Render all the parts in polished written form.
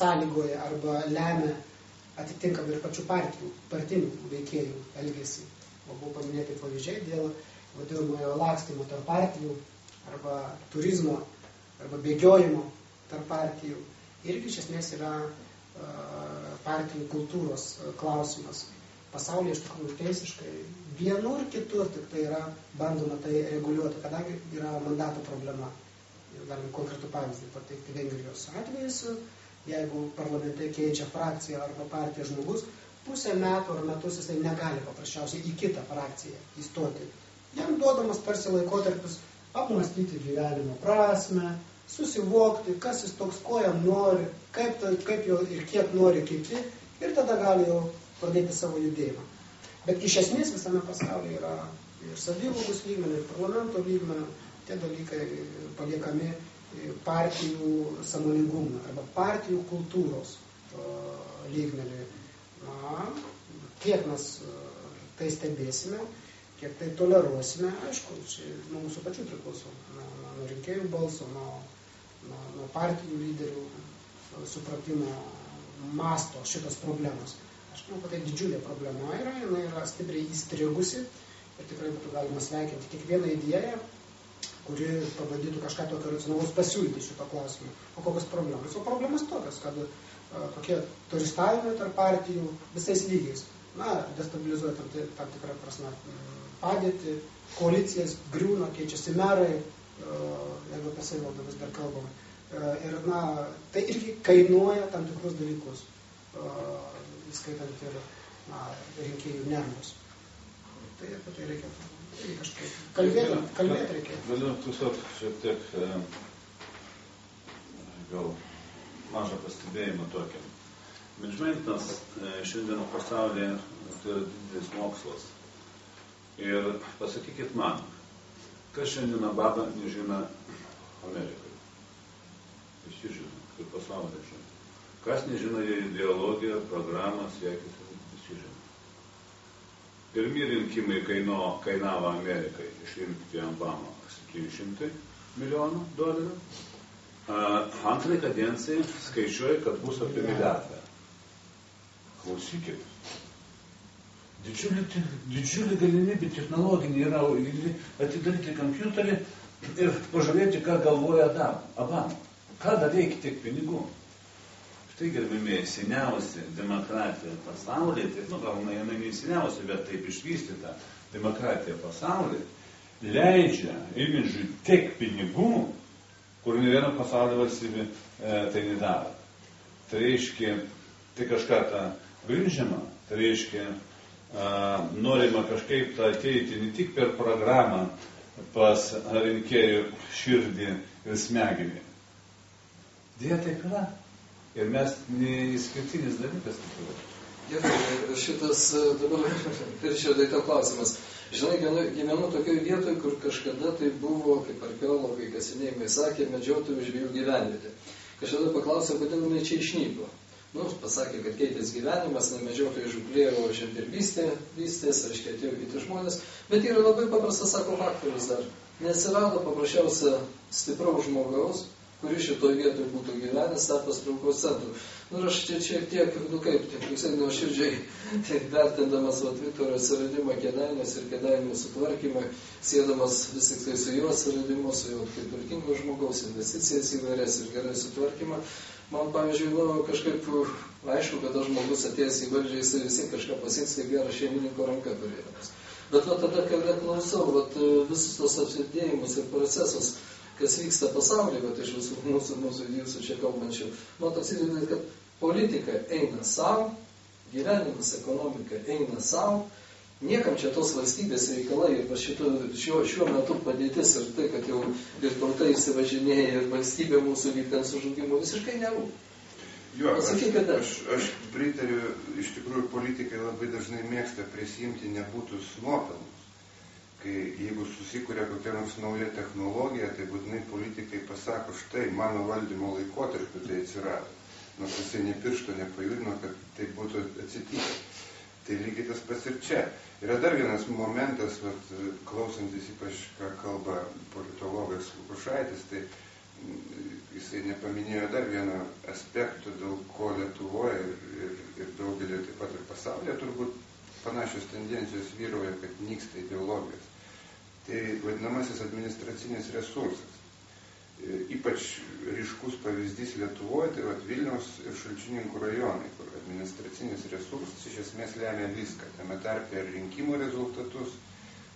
sąlygoja arba lemia atitinkamai ir pačių partinių veikėjų elgesį. Buvo paminėti pavyzdžiai dėl vadinamojo lakstymo tarp partijų arba turizmo arba bėgiojimo tarp partijų. Irgi iš esmės yra partijų kultūros klausimas. Pasaulyje iš tikrųjų teisiškai vienur kitur tik tai yra bandoma tai reguliuoti, kadangi yra mandato problema. Galim konkretų pavyzdį pateikti Vengrijos atvejais. Jeigu parlamente keičia frakciją arba partiją žmogus, pusę metų ar metus jisai negali paprasčiausiai į kitą frakciją įstoti. Jam duodamas tarsi laikotarpis apmastyti gyvenimo prasme, susivokti, kas jis toks, ko jam nori, kaip jo ir kiek nori kiti, ir tada gali jau pradėti savo judėjimą. Bet iš esmės visame pasaulyje yra ir savivaldos lygmenio, ir parlamento lygmenio, tie dalykai paliekami partijų sąmoningumui arba partijų kultūros lygmeniui. Kiek mes tai stebėsime, kiek tai toleruosime, aišku, čia nuo mūsų pačių priklauso, nuo rinkėjų balso, nuo partijų lyderių supratimo masto šitos problemos. Aš manau, kad tai didžiulė problema yra, jinai yra stipriai įstrigusi ir tikrai būtų galima sveikinti kiekvieną idėją, kuri pabandytų kažką tokio racionalaus pasiūlyti šito klausimu. O kokios problemos? O problemas tokios, kad tokie turistavimai tarp partijų visais lygiais, destabilizuoja tam tikrą prasme padėtį, koalicijas griūna, keičiasi merai, jeigu apie savivaldą vis dar kalbam. Ir tai irgi kainuoja tam tikrus dalykus, įskaitant ir rinkėjų nervus. Tai apie tai reikia kažkaip kalbėti reikia. Galiu tiesiog šiek tiek gal mažą pastebėjimą tokiam. Menedžmentas šiandien pasaulyje tai yra didelis mokslas. Ir pasakykit man, kas šiandien baba nežino Amerikai? Visi žino, kaip pasaulyje žino. Kas nežino jo ideologiją, programą, siekis, visi žino. Pirmi rinkimai kainavo Amerikai išrinkti Obamą $700 milijonų. Antrai kadencijai skaičiuoja, kad bus apie milijardą. Klausykit. Didžiulė galimybė technologinė yra atidaryti kompiuterį ir pažiūrėti, ką galvoja Obama. Ką dar reikia tiek pinigų? Štai, gerbimieji, seniausia demokratija pasaulyje, gal jinai ne seniausia, bet taip išvystyta demokratija pasaulyje, leidžia imidžui tiek pinigų, kur ne viena pasaulio valstybė tai nedaro. Tai reiškia, tai kažką tą grindžiama, tai reiškia, norima kažkaip ateiti ne tik per programą pas rinkėjų širdį ir smegenį. Dėja taip yra. Ir mes neįskirtinis dalykas. Gerai, šitas dabar Ričardai to klausimas. Žinai, gyvenu tokioje vietoje, kur kažkada tai buvo, kaip archeologai kasinėjimai sakė, medžiotojų žvejų gyvenvietė. Kažkada paklausė, kodėl jinai čia išnyko. Pasakė, kad keitės gyvenimas, ne medžiotojai žūklė, o žemdirbystė vystės, reiškia, atėjo kiti žmonės. Bet yra labai paprastas, sako, faktorius dar. Neatsirado paprasčiausia stipraus žmogaus, kuris šitoje vietoje būtų gyvenęs, tapęs traukos centru. Ir aš čia šiek tiek, visai nuoširdžiai vertindamas Viktoro atsiradimą Kėdainiuose ir Kėdainių sutvarkymą, sėdamas vis tik tai su jo atsiradimu, su jo kaip turtingo žmogaus investicijas įvairias ir gerai sutvarkymą, man, pavyzdžiui, kažkaip aišku, kad tas žmogus atėjęs į valdžią, jis visi kažką pasieks, kaip gerą šeimininko ranką turėdamas. Bet tada, kada klausau visus tos apsidėjimus ir procesus, kas vyksta pasaulyje, bet iš visų mūsų jūsų čia kalbančių, man toks įdėlė, kad politika eina savo, gyvenimas, ekonomika eina savo, niekam čia tos valstybės reikalai ir šiuo metu padėtis ir tai, kad jau ir tauta įsivažinėja ir valstybė mūsų vykdant sužlugimo visiškai nerūpi. Jo, aš pritariu, iš tikrųjų politikai labai dažnai mėgsta prisimti nebūtus nuopelnus. Kai jeigu susikuria kokia nors nauja technologija, tai būtinai politikai pasako, štai mano valdymo laikotarpiu tai atsirado. Nors jisai ne piršto nepajudino, kad tai būtų atsitikę. Tai lygiai tas pats ir čia. Yra dar vienas momentas, klausantis ypač, ką kalba politologas Lukošaitis, tai jisai nepaminėjo dar vieno aspekto, dėl ko Lietuvoje ir daugelį taip pat ir pasaulyje turbūt panašios tendencijos vyrauja, kad nyksta ideologijos. Tai vadinamasis administracinis resursas. Ypač ryškus pavyzdys Lietuvoje, tai Vilniaus ir Šalčininkų rajonai, kur administracinis resursas iš esmės lemia viską, tame tarpe ir rinkimų rezultatus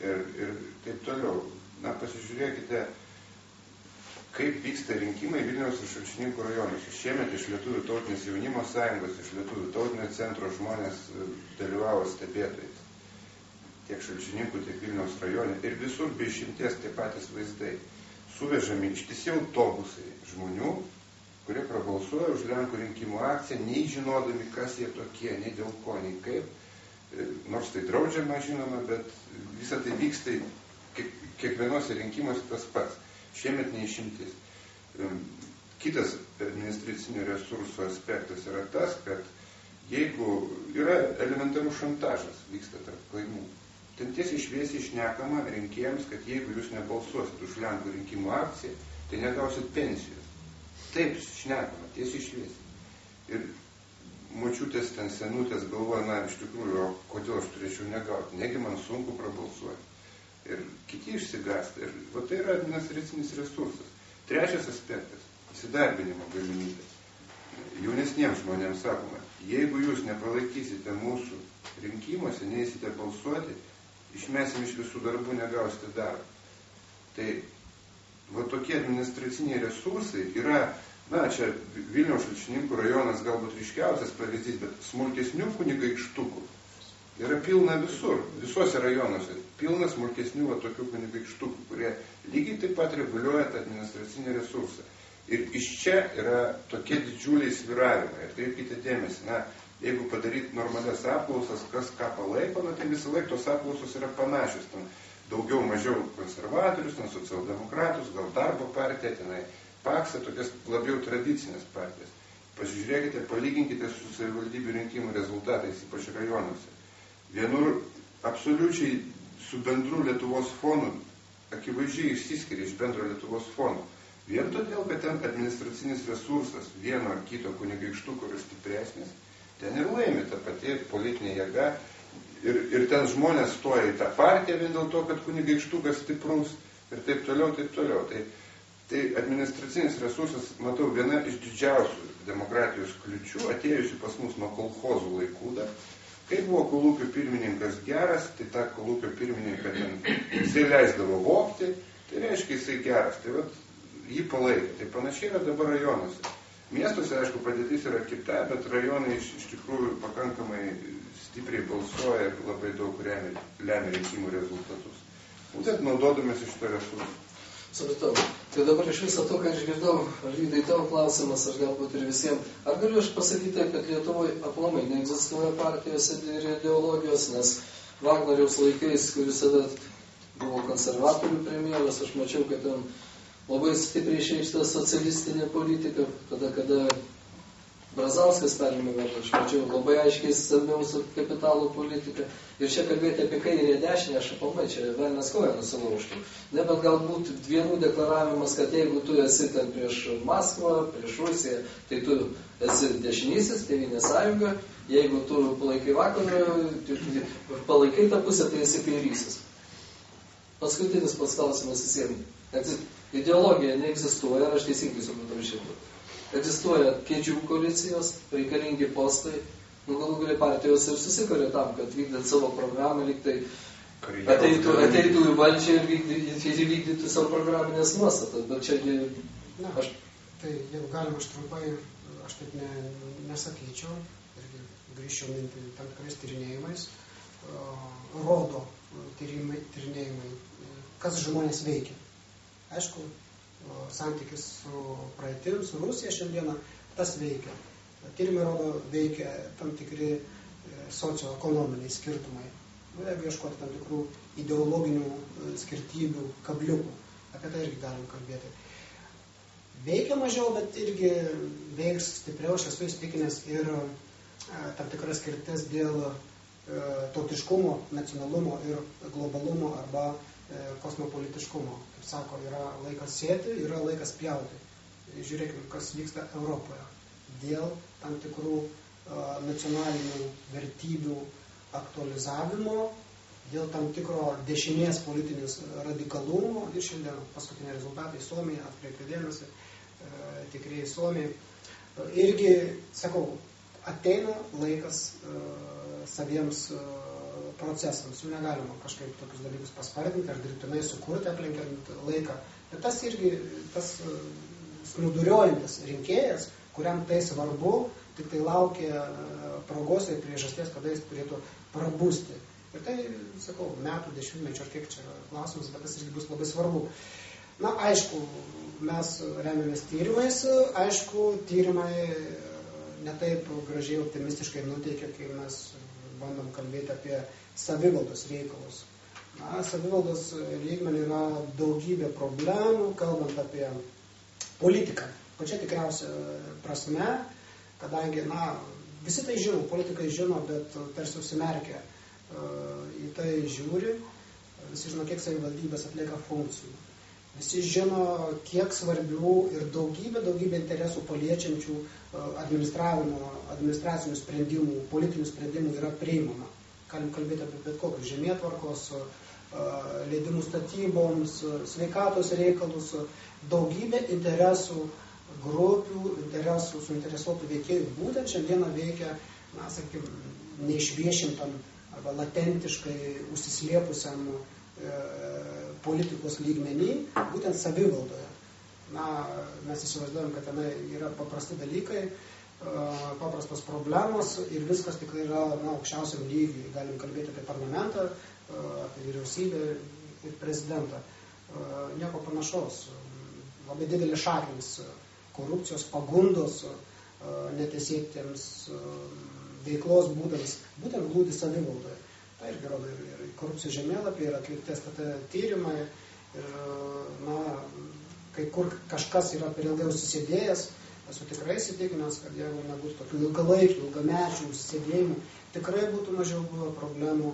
ir taip toliau. Na, pasižiūrėkite, kaip vyksta rinkimai Vilniaus ir Šalčininkų rajonuose. Šiemet iš Lietuvių tautinės jaunimo sąjungos, iš Lietuvių tautinio centro žmonės dalyvavo stebėtojais. Tiek Šalčininkų, tiek Vilniaus rajone. Ir visur be išimties tie patys vaizdai. Suvežami ištisi autobusai žmonių, kurie prabalsuoja už Lenkų rinkimų akciją, nei žinodami, kas jie tokie, nei dėl ko, nei kaip. Nors tai draudžiama, žinoma, bet visą tai vyksta kiekvienuose rinkimuose tas pats. Šiemet neišimtis. Kitas administracinio resurso aspektas yra tas, kad jeigu yra elementarus šantažas vyksta tarp kaimų, ten tiesiai šviesiai šnekama rinkėjams, kad jeigu jūs nebalsuosit už Lenkų rinkimų akciją, tai negausit pensijos. Taip šnekama, tiesiai šviesiai. Ir močiutės ten senutės galvoja, na, iš tikrųjų, o kodėl aš turėčiau negauti? Negi man sunku prabalsuoti. Ir kiti išsigąsta. Ir va, tai yra administracinis resursas. Trečias aspektas – įsidarbinimo galimybės. Jaunesniems žmonėms sakoma, jeigu jūs nepalaikysite mūsų rinkimuose, neįsite balsuoti, išmesim iš visų darbų, negausite darbą. Tai va tokie administraciniai resursai yra, na, čia Vilniaus Šalčininkų rajonas galbūt ryškiausias pavyzdys, bet smulkesnių kunigaikštukų yra pilna visur, visuose rajonuose, pilna smulkesnių va tokių kunigaikštukų, kurie lygiai taip pat reguliuoja tą administracinį resursą. Ir iš čia yra tokie didžiuliai svyravimai. Atkreipkite dėmesį, na, jeigu padaryti normalias apklausas, kas ką palaiko, na, tai visą laiką tos apklausos yra panašios. Ten daugiau mažiau konservatorius, ten socialdemokratus, gal darbo partija, tenai paksą, tokias labiau tradicinės partijas. Pasižiūrėkite, palyginkite su savivaldybių rinkimų rezultatais, ypač rajonuose. Vienur absoliučiai su bendru Lietuvos fonu akivaizdžiai išsiskiria iš bendro Lietuvos fono. Vien todėl, kad ten administracinis resursas vieno ar kito kunigaikštuko yra stipresnis, ten ir laimi ta pati politinė jėga ir ten žmonės stoja į tą partiją vien dėl to, kad kunigaikštukas stiprus ir taip toliau, taip toliau. Tai administracinis resursas, matau, viena iš didžiausių demokratijos kliučių, atėjusi pas mus nuo kolchozų laikų dar. Kai buvo kolūkio pirmininkas geras, tai tą kolūkio pirmininką ten jisai leisdavo vogti, tai reiškia jisai geras. Tai vat, jį palaikė. Tai panašiai yra dabar rajonuose. Miestuose, aišku, padėtis yra kita, bet rajonai iš tikrųjų pakankamai stipriai balsuoja ir labai daug lemia rinkimų rezultatus. Būtent naudodamės iš to resursų. Supratau. Tai dabar iš viso to, ką išgirdau, Alvydai, tavo klausimas, aš galbūt ir visiems. Ar galiu aš pasakyti, kad Lietuvoje aplamai neegzistuoja partijos ir ideologijos, nes Vagnoriaus laikais, kuris tada buvo konservatorių premjeras, aš mačiau, kad ten labai stipriai išreikšta socialistinė politika, tada, kada Brazauskas perėmė valdžią, aš mačiau labai aiškiai stambiau su kapitalo politika. Ir čia kalbėti apie kairę ir dešinę, aš apamai, čia velnias koją nusilaužtų. Ne, bet galbūt vienų deklaravimas, kad jeigu tu esi ten prieš Maskvą, prieš Rusiją, tai tu esi dešinysis, Tėvynės sąjunga, jeigu tu palaikai vakarą, palaikai tą pusę, tai esi kairysis. Paskutinis pats klausimas visiems. Ideologija neegzistuoja, aš teisingai supratau šitą. Egzistuoja kėdžių koalicijos, reikalingi postai, galų galia partijos ir susikuria tam, kad vykdant savo programą, lyg tai ateitų į valdžią ir vykdytų savo programinės nuostatas, bet čia Tai jeigu galima, aš trumpai, aš taip nesakyčiau, irgi grįžčiau mintį tam tikrais tyrinėjimais, rodo tyrinėjimai, kas žmonės veikia. Aišku, santykis su praeitim, su Rusija šiandieną, tas veikia. Tyrimai rodo, veikia tam tikri socioekonominiai skirtumai. Jeigu ieškoti tam tikrų ideologinių skirtybių, kabliukų, apie tai irgi galim kalbėti. Veikia mažiau, bet irgi veiks stipriau, aš esu įsitikinęs ir tam tikras skirtis dėl tautiškumo, nacionalumo ir globalumo arba kosmopolitiškumo. Kaip sako, yra laikas sėti, yra laikas pjauti. Tai žiūrėkime, kas vyksta Europoje. Dėl tam tikrų nacionalinių vertybių aktualizavimo, dėl tam tikro dešinės politinės radikalumo. Ir šiandien paskutiniai rezultatai Suomija, atkreipė dėmesį, tikrieji Suomijai. Irgi, sakau, ateina laikas saviems procesams. Jų negalima kažkaip tokius dalykus paspartinti ar dirbtinai sukurti aplenkiant laiką. Bet tas irgi, tas snuduriojantis rinkėjas, kuriam tai svarbu, tik tai laukia progos ir priežasties, kada jis turėtų prabusti. Ir tai, sakau, metų, dešimtmečio, ar kiek čia klausimas, bet tas irgi bus labai svarbu. Na, aišku, mes remiamės tyrimais, aišku, tyrimai netaip gražiai optimistiškai nuteikia, kai mes bandom kalbėti apie savivaldos reikalus. Na, savivaldos lygmenį yra daugybė problemų, kalbant apie politiką. Pačia tikriausia prasme, kadangi, na, visi tai žino, politikai žino, bet tarsi užsimerkia į tai žiūri, visi žino, kiek savivaldybės atlieka funkcijų. Visi žino, kiek svarbių ir daugybė interesų paliečiančių administracinių sprendimų, politinių sprendimų yra priimama. Galim kalbėti apie bet kokius žemėtvarkos, leidimų statyboms, sveikatos reikalus, daugybė interesų grupių, suinteresuotų veikėjų būtent šiandieną veikia, na, sakykime, neišviešintam arba latentiškai užsislėpusiam politikos lygmenį, būtent savivaldoje. Na, mes įsivaizduojam, kad tenai yra paprasti dalykai, paprastos problemos ir viskas tikrai yra, na, aukščiausiam lygiui. Galim kalbėti apie parlamentą, apie vyriausybę ir prezidentą. Nieko panašaus. Labai didelės šaknys korupcijos, pagundos, neteisėtiems veiklos būdams, būtent glūdi savivaldoje. Tai irgi rodo ir korupcijos žemėlapį, ir atlikti STT tyrimai, ir, na, kai kur kažkas yra per ilgai užsisėdėjęs, esu tikrai įsitikinęs, kad jeigu nebūtų tokių ilgalaikių, ilgamečių užsisėdėjimų, tikrai būtų mažiau buvo problemų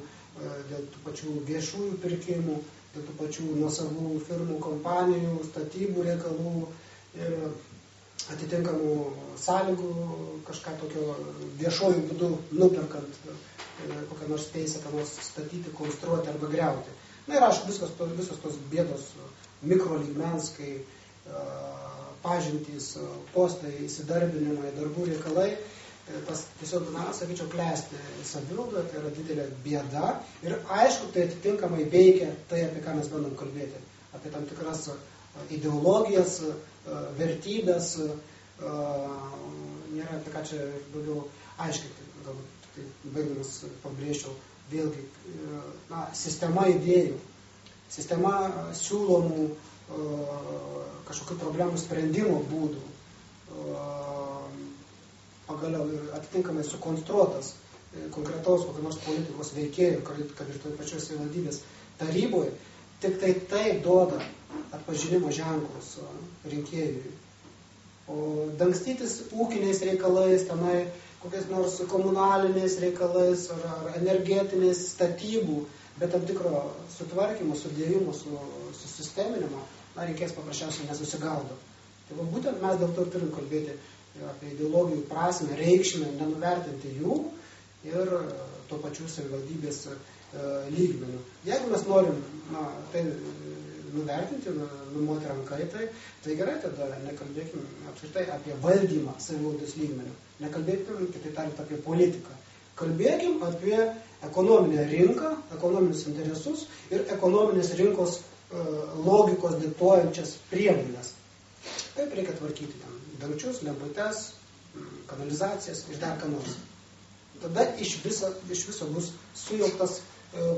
dėl tų pačių viešųjų pirkimų, dėl tų pačių nuosavų firmų, kompanijų, statybų reikalų ir atitinkamų sąlygų kažką tokio viešojų būdų nuperkant kokią nors teisę, ką nors statyti, konstruoti arba griauti. Na ir aišku, visos tos bėdos mikrolygmens, kai pažintys, postai, įsidarbinimai, darbų reikalai, tas tiesiog, na, sakyčiau, klesti savivaldoje, tai yra didelė bėda ir aišku, tai atitinkamai veikia tai, apie ką mes bandom kalbėti, apie tam tikras ideologijas, vertybės, nėra apie ką čia daugiau aiškinti, galbūt tai baigdamas pabrėžčiau, vėlgi, na, sistema idėjų, sistema siūlomų kažkokių problemų sprendimo būdų, pagaliau ir atitinkamai sukonstruotas konkretaus kokio nors politikos veikėjų, kad ir toj pačios savivaldybės taryboje, tik tai duoda atpažinimo ženklus rinkėjui. O dangstytis ūkiniais reikalais, tenai kokiais nors komunaliniais reikalais ar energetiniais statybų, bet tam tikro sutvarkymo, sudėjimo, susisteminimo, na, reikės paprasčiausiai nesusigaudo. Tai va, būtent mes dėl to turim kalbėti apie ideologijų prasmę, reikšmę, nenuvertinti jų ir tuo pačiu savivaldybės lygmeniu. Jeigu mes norim, na, tai nuvertinti, numoti rankai, tai gerai, tada nekalbėkime apskritai apie valdymą savivaldos lygmeniu. Nekalbėkime, kitaip tariant, apie politiką. Kalbėkime apie ekonominę rinką, ekonominius interesus ir ekonominės rinkos logikos diktuojančias priemonės. Kaip reikia tvarkyti ten dangčius, lemputes, kanalizacijas ir dar ką nors. Tada iš viso bus sujauktas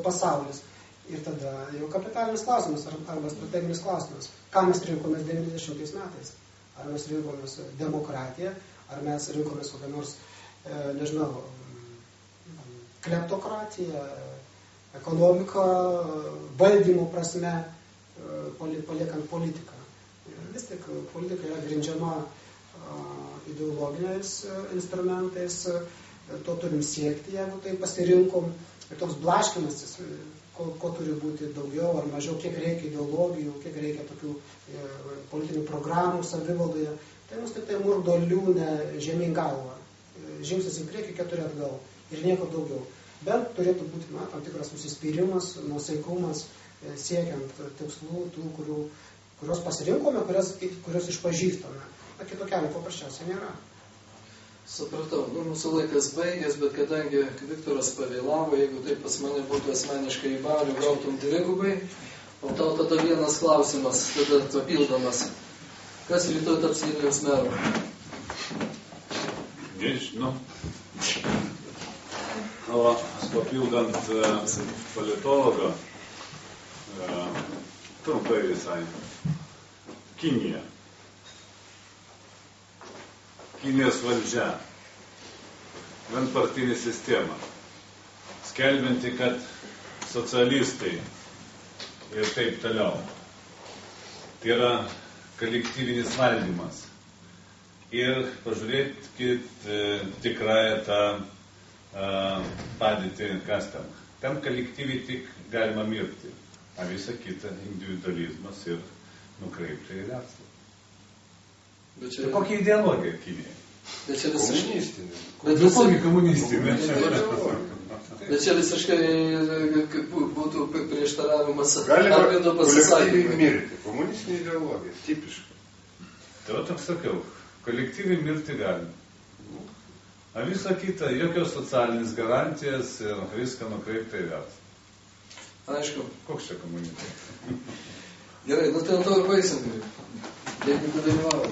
pasaulis. Ir tada jau kapitalinis klausimas arba strateginis klausimas. Ką mes rinkomės 90 metais? Ar mes rinkomės demokratiją, ar mes rinkomės kokią nors, nežinau, kleptokratiją, ekonomiką, valdymo prasme, paliekant politiką. Vis tik politika yra grindžiama ideologiniais instrumentais, to turim siekti, jeigu tai pasirinkom. Ir toks blaškymasis, ko turi būti daugiau ar mažiau, kiek reikia ideologijų, kiek reikia tokių politinių programų savivaldoje, tai mus tik tai murdo liūnę žemyn galvą. Žingsnis į priekį, 4 atgal. Ir nieko daugiau. Bet turėtų būti tam tikras užsispyrimas, nuosaikumas, siekiant tikslų, tų, kurios pasirinkome, kurios išpažįstame. Kito kelio paprasčiausiai nėra. Supratau, mūsų laikas baigęs, bet kadangi Viktoras pavėlavo, jeigu tai pas mane būtų asmeniškai į balių, gautum 2, o tau tada vienas klausimas, tada papildomas. Kas rytoj taps Vilniaus meru? Nežinau. O papildant politologą, trumpai visai. Kinija. Kinijos valdžia. Vienpartinė sistema. Skelbianti, kad socialistai ir taip toliau. Tai yra kolektyvinis valdymas. Ir pažiūrėkit tikrąją tą padėtį, kas ten. Ten kolektyviai tik galima mirti, o visa kita individualizmas ir nukreipta į verslą. Tai kokia ideologija Kinėje? Bet čia visiškai... Kokia komunistinė? Bet čia visiškai būtų prieštaravimas Arvido pasisakymui. Mirti. Komunistinė ideologija, tipiška. Tai va toks sakiau, kolektyviai mirti galima. O visa kita, jokios socialinės garantijas ir viską nukreipta į verslą. Aišku. Koks čia komunizmas? Gerai, tai to ir baigsim. Dėkui, kad dalyvavo.